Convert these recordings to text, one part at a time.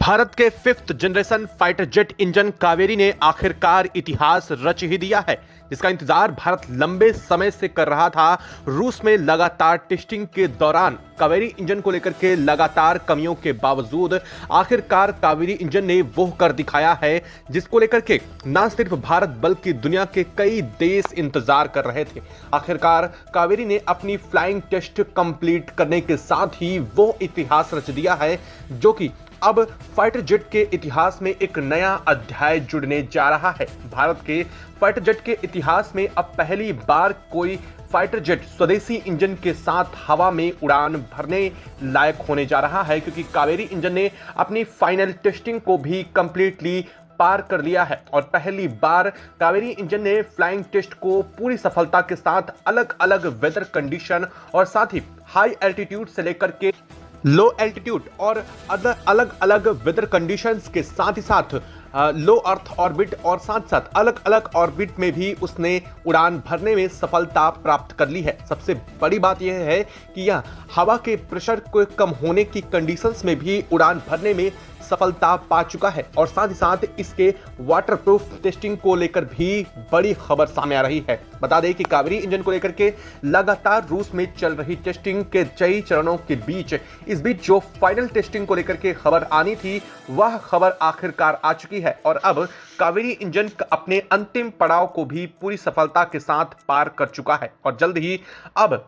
भारत के fifth generation fighter jet engine Kaveri ने आखिरकार इतिहास रच ही दिया है, जिसका इंतजार भारत लंबे समय से कर रहा था। रूस में लगातार टेस्टिंग के दौरान कावेरी इंजन को लेकर के लगातार कमियों के बावजूद आखिरकार कावेरी इंजन ने वो कर दिखाया है, जिसको लेकर के न सिर्फ भारत बल्कि दुनिया के कई देश इंतजार कर रहे थे। आखिरकार कावेरी ने अपनी फ्लाइंग टेस्ट कंप्लीट करने के साथ ही वो इतिहास रच दिया है, जो कि अब फाइटर जेट के इतिहास में एक नया अध्याय जुड़ने जा रहा है। भारत के फाइटर जेट के इतिहास में अब पहली बार कोई फाइटर जेट स्वदेशी इंजन के साथ हवा में उड़ान भरने लायक होने जा रहा है, क्योंकि कावेरी इंजन ने अपनी फाइनल टेस्टिंग को भी कंप्लीटली पार कर लिया है और पहली बार कावेरी इंजन ने फ्लाइंग टेस्ट को पूरी सफलता के साथ अलग अलग वेदर कंडीशन और साथ ही हाई एल्टीट्यूड से लेकर के लो एल्टीट्यूड और अलग अलग वेदर कंडीशंस के साथ ही साथ लो अर्थ ऑर्बिट और साथ साथ अलग अलग ऑर्बिट में भी उसने उड़ान भरने में सफलता प्राप्त कर ली है। सबसे बड़ी बात यह है कि यह हवा के प्रेशर को कम होने की कंडीशंस में भी उड़ान भरने में सफलता पा चुका है और साथ ही साथ इसके वाटरप्रूफ टेस्टिंग को लेकर भी बड़ी खबर सामने आ रही है। बता दें कि कावेरी इंजन को लेकर के लगातार रूस में चल रही टेस्टिंग के कई चरणों के बीच इस बीच जो फाइनल टेस्टिंग को लेकर के खबर आनी थी वह खबर आखिरकार आ चुकी है और अब कावेरी इंजन अपने अंतिम पड़ाव को भी पूरी सफलता के साथ पार कर चुका है और जल्द ही अब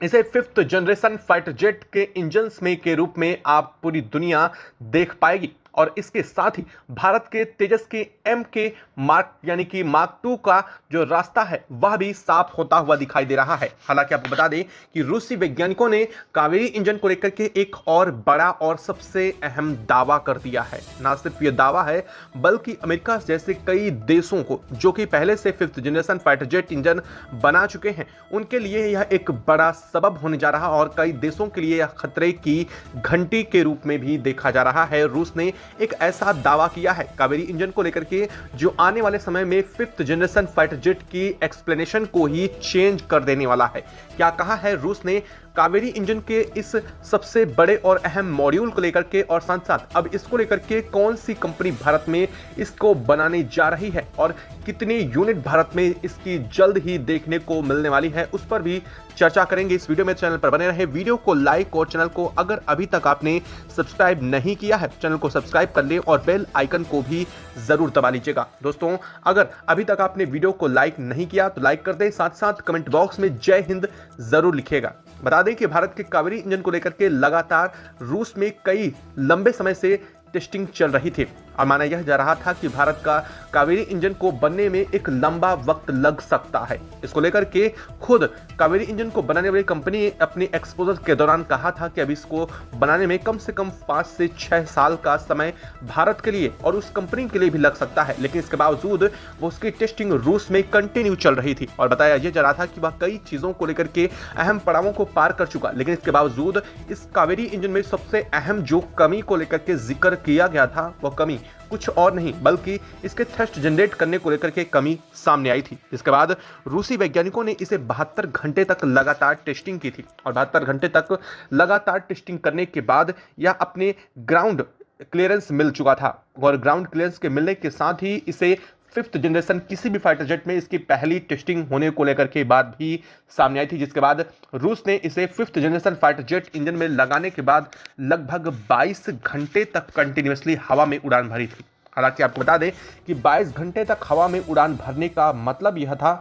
इसे फिफ्थ जनरेशन फाइटर जेट के इंजन्स में के रूप में आप पूरी दुनिया देख पाएगी और इसके साथ ही भारत के तेजस के एम के मार्क यानी कि मार्क 2 का जो रास्ता है वह भी साफ होता हुआ दिखाई दे रहा है। हालांकि आपको बता दें कि रूसी वैज्ञानिकों ने कावेरी इंजन को लेकर के एक और बड़ा और सबसे अहम दावा कर दिया है। ना सिर्फ यह दावा है बल्कि अमेरिका जैसे कई देशों को जो कि पहले से fifth generation fighter jet engine बना चुके हैं उनके लिए यह एक बड़ा सबब होने जा रहा और कई देशों के लिए यह खतरे की घंटी के रूप में भी देखा जा रहा है। रूस ने एक ऐसा दावा किया है कावेरी इंजन को लेकर के जो आने वाले समय में फिफ्थ जनरेशन फाइटर जेट की एक्सप्लेनेशन को ही चेंज कर देने वाला है। क्या कहा है रूस ने कावेरी इंजन के इस सबसे बड़े और अहम मॉड्यूल को लेकर के और साथ साथ अब इसको लेकर के कौन सी कंपनी भारत में इसको बनाने जा रही है और कितनी यूनिट भारत में इसकी जल्द ही देखने को मिलने वाली है, उस पर भी चर्चा करेंगे। इस वीडियो में चैनल पर बने रहे, वीडियो को लाइक और चैनल को अगर अभी तक आपने सब्सक्राइब नहीं किया है चैनल को सब्सक्राइब कर ले और बेल आइकन को भी जरूर दबा लीजिएगा। दोस्तों अगर अभी तक आपने वीडियो को लाइक नहीं किया तो लाइक कर दें, साथ साथ कमेंट बॉक्स में जय हिंद जरूर लिखिएगा। बता दें कि भारत के कावेरी इंजन को लेकर के लगातार रूस में कई लंबे समय से टेस्टिंग चल रही थी और माना यह जा रहा था कि भारत का कावेरी इंजन को बनने में एक लंबा वक्त लग सकता है। इसको लेकर के खुद कावेरी इंजन को बनाने वाली कंपनी ने अपने एक्सपोजर के दौरान कहा था कि अब इसको बनाने में कम से कम 5 से 6 साल का समय भारत के लिए और उस कंपनी के लिए भी लग सकता है, लेकिन इसके बावजूद वो उसकी टेस्टिंग रूस में कंटिन्यू चल रही थी और बताया यह जा रहा था कि वह कई चीजों को लेकर के अहम पड़ावों को पार कर चुका, लेकिन इसके बावजूद इस कावेरी इंजन में सबसे अहम जो कमी को लेकर के जिक्र किया गया था वह कमी कुछ और नहीं बल्कि इसके थ्रस्ट जनरेट करने को लेकर के कमी सामने आई थी। इसके बाद रूसी वैज्ञानिकों ने इसे 72 घंटे तक लगातार टेस्टिंग की थी और 72 घंटे तक लगातार टेस्टिंग करने के बाद यह अपने ग्राउंड क्लियरेंस मिल चुका था और ग्राउंड क्लियरेंस के मिलने के साथ ही इसे फिफ्थ जनरेशन किसी भी फाइटर जेट में इसकी पहली टेस्टिंग होने को लेकर के बात भी सामने आई थी, जिसके बाद रूस ने इसे fifth generation fighter jet engine में लगाने के बाद लगभग 22 घंटे तक कंटिन्यूअसली हवा में उड़ान भरी थी। हालांकि आपको बता दें कि 22 घंटे तक हवा में उड़ान भरने का मतलब यह था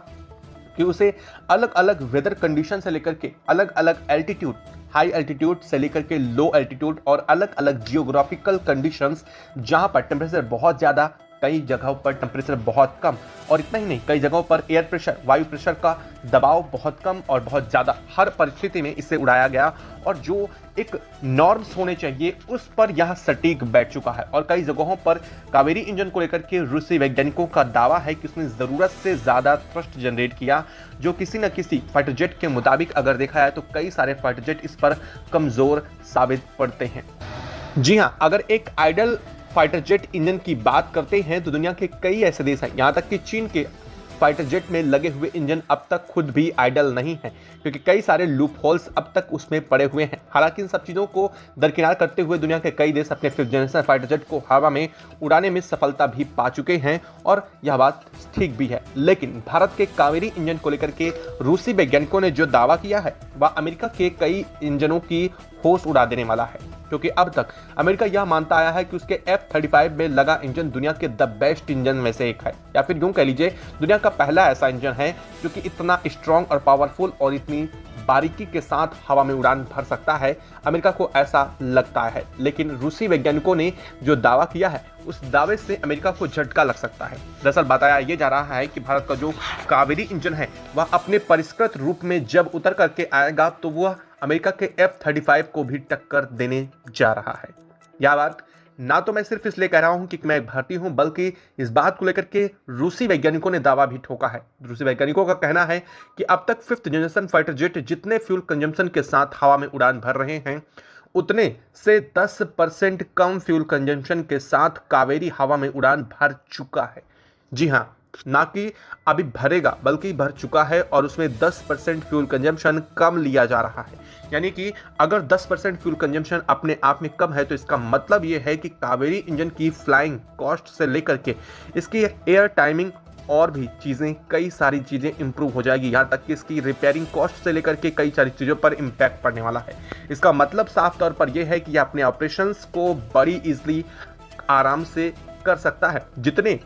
कि उसे अलग अलग वेदर कंडीशन से लेकर के अलग अलग एल्टीट्यूड हाई एल्टीट्यूड से लेकर के लो एल्टीट्यूड और अलग अलग जियोग्राफिकल कंडीशंस जहां पर टेम्परेचर बहुत ज़्यादा, कई जगहों पर टेम्परेचर बहुत कम और इतना ही नहीं कई जगहों पर एयर प्रेशर वायु प्रेशर का दबाव बहुत कम और बहुत ज़्यादा, हर परिस्थिति में इसे उड़ाया गया और जो एक नॉर्म्स होने चाहिए उस पर यह सटीक बैठ चुका है। और कई जगहों पर कावेरी इंजन को लेकर के रूसी वैज्ञानिकों का दावा है कि उसने ज़रूरत से ज़्यादा थ्रस्ट जनरेट किया, जो किसी न किसी फाइटर जेट के मुताबिक अगर देखा जाए तो कई सारे फाइटर जेट इस पर कमज़ोर साबित पड़ते हैं। जी हाँ, अगर एक आइडल फाइटर जेट इंजन की बात करते हैं तो दुनिया के कई ऐसे देश हैं, यहाँ तक कि चीन के फाइटर जेट में लगे हुए इंजन अब तक खुद भी आइडल नहीं है, क्योंकि कई सारे लूप होल्स अब तक उसमें पड़े हुए हैं। हालांकि इन सब चीज़ों को दरकिनार करते हुए दुनिया के कई देश अपने 5th जनरेशन फाइटर जेट को हवा में उड़ाने में सफलता भी पा चुके हैं, और यह बात ठीक भी है। लेकिन भारत के कावेरी इंजन को लेकर के रूसी वैज्ञानिकों ने जो दावा किया है वह अमेरिका के कई इंजनों की होश उड़ा देने वाला है, क्योंकि अब तक अमेरिका यह मानता आया है कि उसके F-35 में लगा इंजन दुनिया के द बेस्ट इंजन में से एक है, या फिर यूं कह लीजिए दुनिया का पहला ऐसा इंजन है जो कि इतना स्ट्रॉन्ग और पावरफुल और इतनी बारीकी के साथ हवा में उड़ान भर सकता है। अमेरिका को ऐसा लगता है, लेकिन रूसी वैज्ञानिकों ने जो दावा किया है उस दावे से अमेरिका को झटका लग सकता है। दरअसल बताया यह जा रहा है कि भारत का जो कावेरी इंजन है वह अपने परिष्कृत रूप में जब उतर करके आएगा तो वह अमेरिका के F-35 को भी टक्कर देने जा रहा है। यह बात ना तो मैं सिर्फ इसलिए कह रहा हूं कि मैं एक भारतीय हूं, बल्कि इस बात को लेकर के रूसी वैज्ञानिकों ने दावा भी ठोका है। रूसी वैज्ञानिकों का कहना है कि अब तक 5th जनरेशन फाइटर जेट जितने फ्यूल कंजम्पशन के साथ हवा में उड़ान भर रहे हैं उतने से 10% कम फ्यूल कंजम्पशन के साथ कावेरी हवा में उड़ान भर चुका है। जी हाँ, ना कि अभी भरेगा बल्कि भर चुका है, और उसमें 10% फ्यूल कंजम्पशन कम लिया जा रहा है। यानी कि अगर 10% फ्यूल कंजम्पशन अपने आप में कम है तो इसका मतलब ये है कि कावेरी इंजन की फ्लाइंग कॉस्ट से लेकर के इसकी एयर टाइमिंग और भी चीज़ें, कई सारी चीज़ें इंप्रूव हो जाएगी। यहाँ तक कि इसकी रिपेयरिंग कॉस्ट से लेकर के कई सारी चीज़ों पर इम्पैक्ट पड़ने वाला है। इसका मतलब साफ तौर पर यह है कि यह अपने ऑपरेशंस को बड़ी ईजिली आराम से कर सकता है। जितने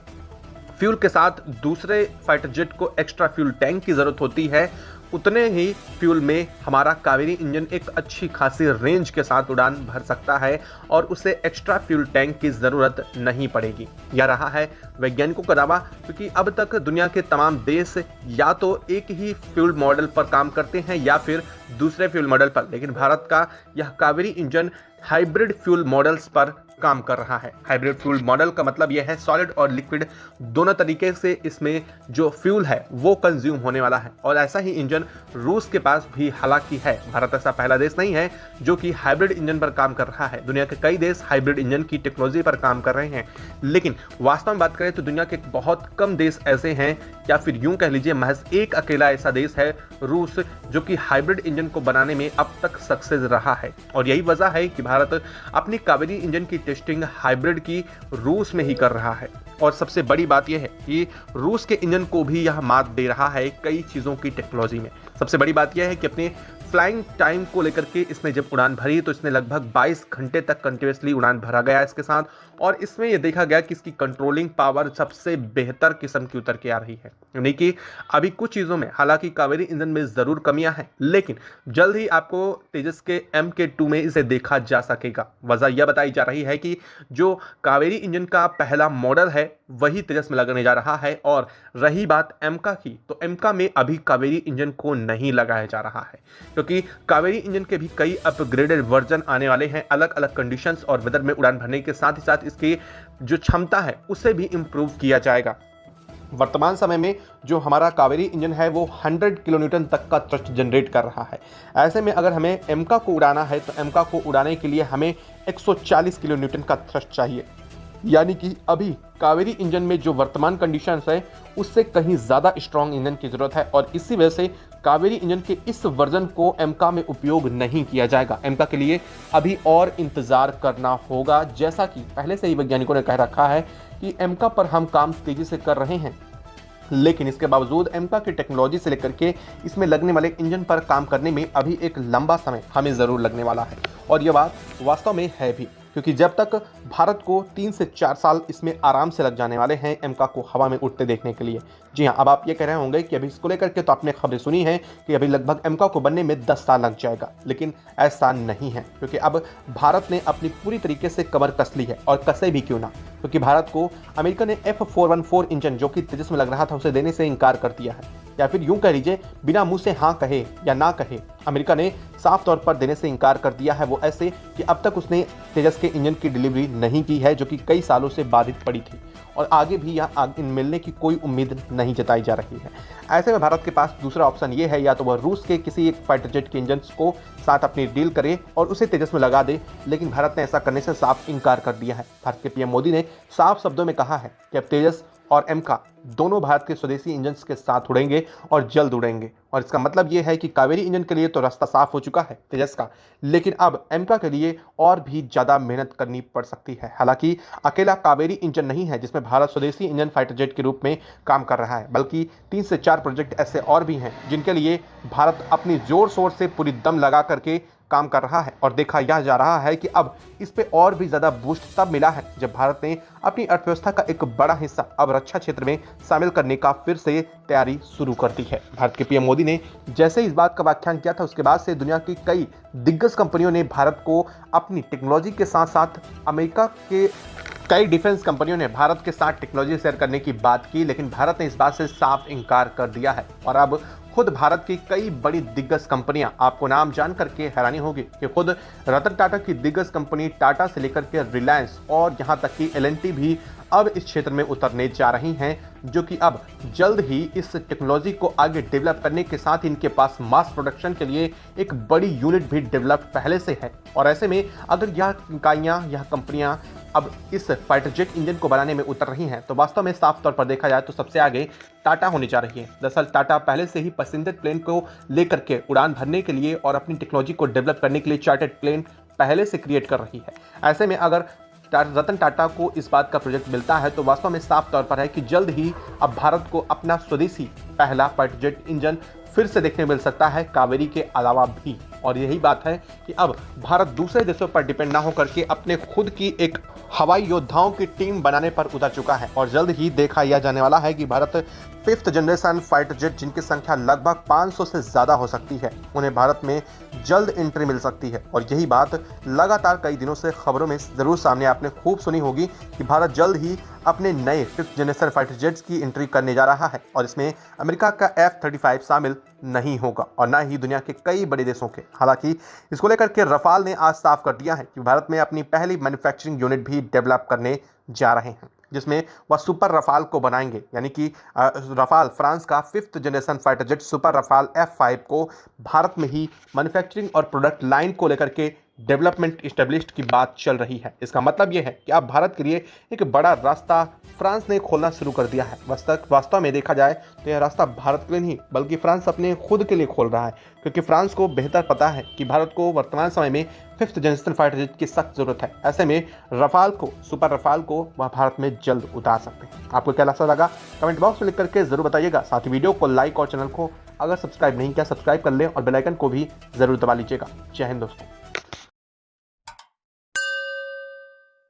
फ्यूल के साथ दूसरे फाइटर जेट को एक्स्ट्रा फ्यूल टैंक की ज़रूरत होती है उतने ही फ्यूल में हमारा कावेरी इंजन एक अच्छी खासी रेंज के साथ उड़ान भर सकता है, और उसे एक्स्ट्रा फ्यूल टैंक की ज़रूरत नहीं पड़ेगी। यह रहा है वैज्ञानिकों का दावा, क्योंकि अब तक दुनिया के तमाम देश या तो एक ही फ्यूल मॉडल पर काम करते हैं या फिर दूसरे फ्यूल मॉडल पर, लेकिन भारत का यह Kaveri engine hybrid fuel models पर काम कर रहा है। हाइब्रिड फ्यूल मॉडल का मतलब यह है सॉलिड और लिक्विड दोनों तरीके से इसमें जो फ्यूल है वो कंज्यूम होने वाला है, और ऐसा ही इंजन रूस के पास भी हालांकि है। भारत ऐसा पहला देश नहीं है जो कि हाइब्रिड इंजन पर काम कर रहा है। दुनिया के कई देश हाइब्रिड इंजन की टेक्नोलॉजी पर काम कर रहे हैं, लेकिन वास्तव में बात करें तो दुनिया के बहुत कम देश ऐसे हैं, या फिर यूं कह लीजिए महज एक अकेला ऐसा देश है रूस, जो कि हाइब्रिड इंजन को बनाने में अब तक सक्सेस रहा है। और यही वजह है कि भारत अपनी कावेरी इंजन की टेस्टिंग हाइब्रिड की रूस में ही कर रहा है। और सबसे बड़ी बात यह है कि रूस के इंजन को भी यह मात दे रहा है कई चीज़ों की टेक्नोलॉजी में। सबसे बड़ी बात यह है कि अपने फ्लाइंग टाइम को लेकर के इसने जब उड़ान भरी तो इसने लगभग 22 घंटे तक कंटिन्यूसली उड़ान भरा गया इसके साथ, और इसमें यह देखा गया कि इसकी कंट्रोलिंग पावर सबसे बेहतर किस्म की उतर के आ रही है। यानी कि अभी कुछ चीज़ों में हालांकि कावेरी इंजन में ज़रूर कमियां हैं, लेकिन जल्द ही आपको तेजस के MK2 में इसे देखा जा सकेगा। वजह यह बताई जा रही है कि जो कावेरी इंजन का पहला मॉडल है वही तेजस में लगने जा रहा है। और रही बात एमका की, तो एमका में अभी कावेरी इंजन को नहीं लगाया जा रहा है, क्योंकि कावेरी इंजन के भी कई अपग्रेडेड वर्जन आने वाले हैं अलग अलग कंडीशंस और वेदर में उड़ान भरने के साथ ही साथ इसकी जो क्षमता है उसे भी इंप्रूव किया जाएगा। वर्तमान समय में जो हमारा कावेरी इंजन है वो 100 किलोन्यूटन तक का थ्रस्ट जनरेट कर रहा है। ऐसे में अगर हमें एमका को उड़ाना है तो एमका को उड़ाने के लिए हमें 140 किलोन्यूटन का थ्रस्ट चाहिए। यानी कि अभी कावेरी इंजन में जो वर्तमान कंडीशंस है उससे कहीं ज़्यादा स्ट्रॉन्ग इंजन की ज़रूरत है, और इसी वजह से कावेरी इंजन के इस वर्जन को एमका में उपयोग नहीं किया जाएगा। एमका के लिए अभी और इंतज़ार करना होगा, जैसा कि पहले से ही वैज्ञानिकों ने कह रखा है कि एमका पर हम काम तेज़ी से कर रहे हैं, लेकिन इसके बावजूद एमका की टेक्नोलॉजी से लेकर के इसमें लगने वाले इंजन पर काम करने में अभी एक लंबा समय हमें ज़रूर लगने वाला है। और यह बात वास्तव में है भी, क्योंकि जब तक भारत को 3 से 4 साल इसमें आराम से लग जाने वाले हैं एमका को हवा में उड़ते देखने के लिए। जी हाँ, अब आप ये कह रहे होंगे कि अभी इसको लेकर के तो आपने खबरें सुनी है कि अभी लगभग एमका को बनने में 10 साल लग जाएगा, लेकिन ऐसा नहीं है, क्योंकि अब भारत ने अपनी पूरी तरीके से कमर कस ली है, और कसे भी क्यों ना, क्योंकि भारत को अमेरिका ने F414 इंजन जो कि तेजस में लग रहा था उसे देने से इनकार कर दिया है, या फिर यूं कह लीजिए बिना मुंह से हाँ कहे या ना कहे अमेरिका ने साफ तौर पर देने से इनकार कर दिया है। वो ऐसे कि अब तक उसने तेजस के इंजन की डिलीवरी नहीं की है, जो कि कई सालों से बाधित पड़ी थी, और आगे भी यह मिलने की कोई उम्मीद नहीं जताई जा रही है। ऐसे में भारत के पास दूसरा ऑप्शन ये है, या तो वह रूस के किसी एक फाइटर जेट के इंजन को साथ अपनी डील करे और उसे तेजस में लगा दे, लेकिन भारत ने ऐसा करने से साफ इनकार कर दिया है। भारत के PM मोदी ने साफ शब्दों में कहा है कि अब तेजस और एमका दोनों भारत के स्वदेशी इंजन के साथ उड़ेंगे और जल्द उड़ेंगे। और इसका मतलब यह है कि कावेरी इंजन के लिए तो रास्ता साफ हो चुका है तेजस का, लेकिन अब एमका के लिए और भी ज़्यादा मेहनत करनी पड़ सकती है। हालांकि अकेला कावेरी इंजन नहीं है जिसमें भारत स्वदेशी इंजन फाइटर जेट के रूप में काम कर रहा है, बल्कि 3 से 4 प्रोजेक्ट ऐसे और भी हैं जिनके लिए भारत अपनी जोर शोर से पूरी दम लगा करके काम कर रहा है। और देखा यह जा रहा है कि अब इस पे और भी ज़्यादा बूस्ट तब मिला है जब भारत ने अपनी अर्थव्यवस्था का एक बड़ा हिस्सा अब रक्षा क्षेत्र में शामिल करने का फिर से तैयारी शुरू कर दी है। भारत के पीएम मोदी ने जैसे इस बात का व्याख्यान किया था उसके बाद से दुनिया की कई दिग्गज कंपनियों ने भारत को अपनी टेक्नोलॉजी के साथ साथ अमेरिका के कई डिफेंस कंपनियों ने भारत के साथ टेक्नोलॉजी शेयर करने की बात की, लेकिन भारत ने इस बात से साफ इनकार कर दिया है। और अब खुद भारत की कई बड़ी दिग्गज कंपनियां, आपको नाम जान करके हैरानी होगी कि खुद रतन टाटा की दिग्गज कंपनी टाटा से लेकर के रिलायंस और यहां तक कि एल&टी भी अब इस क्षेत्र में उतरने जा रही हैं, जो कि अब जल्द ही इस टेक्नोलॉजी को आगे डेवलप करने के साथ ही इनके पास मास प्रोडक्शन के लिए एक बड़ी यूनिट भी डेवलप पहले से है। और ऐसे में अगर यह इकाइयाँ, यह कंपनियां अब इस फाइटर जेट इंजन को बनाने में उतर रही हैं, तो वास्तव में साफ तौर पर देखा जाए तो सबसे आगे टाटा होने जा रही है। दरअसल टाटा पहले से ही पैसेंजर प्लेन को लेकर के उड़ान भरने के लिए और अपनी टेक्नोलॉजी को डेवलप करने के लिए चार्टर्ड प्लेन पहले से क्रिएट कर रही है। ऐसे में अगर रतन टाटा को इस बात का प्रोजेक्ट मिलता है तो वास्तव में साफ तौर पर है कि जल्द ही अब भारत को अपना स्वदेशी पहला फाइटर जेट इंजन फिर से देखने मिल सकता है, कावेरी के अलावा भी। और यही बात है कि अब भारत दूसरे देशों पर डिपेंड ना होकर के अपने खुद की एक हवाई योद्धाओं की टीम बनाने पर उतर चुका है। और जल्द ही देखा यह जाने वाला है कि Bharat 5th generation fighter jet, जिनकी संख्या लगभग 500 से ज़्यादा हो सकती है, उन्हें भारत में जल्द एंट्री मिल सकती है। और यही बात लगातार कई दिनों से खबरों में ज़रूर सामने आपने खूब सुनी होगी कि भारत जल्द ही अपने नए 5th जनरेशन फाइटर जेट्स की एंट्री करने जा रहा है। और इसमें अमेरिका का F-35 शामिल नहीं होगा और ना ही दुनिया के कई बड़े देशों के। हालांकि इसको लेकर के रफाल ने आज साफ कर दिया है कि भारत में अपनी पहली मैन्युफैक्चरिंग यूनिट भी डेवलप करने जा रहे हैं, जिसमें वह सुपर रफाल को बनाएंगे। यानी कि रफाल फ्रांस का 5th generation fighter jet super Rafale F5 को भारत में ही मैन्युफैक्चरिंग और प्रोडक्ट लाइन को लेकर के डेवलपमेंट इस्टेब्लिश्ड की बात चल रही है। इसका मतलब यह है कि अब भारत के लिए एक बड़ा रास्ता फ्रांस ने खोलना शुरू कर दिया है। वास्तव में देखा जाए तो यह रास्ता भारत के लिए नहीं बल्कि फ्रांस अपने खुद के लिए खोल रहा है, क्योंकि फ्रांस को बेहतर पता है कि भारत को वर्तमान समय में 5th जनरेशन फाइटर जेट की सख्त जरूरत है। ऐसे में रफाल को, सुपर रफाल को वह भारत में जल्द उतार सकते हैं। आपको क्या ऐसा लगा कमेंट बॉक्स में लिख करके जरूर बताइएगा। साथ ही वीडियो को लाइक और चैनल को अगर सब्सक्राइब नहीं किया सब्सक्राइब कर लें और बेल आइकन को भी जरूर दबा लीजिएगा। जय हिंद दोस्तों।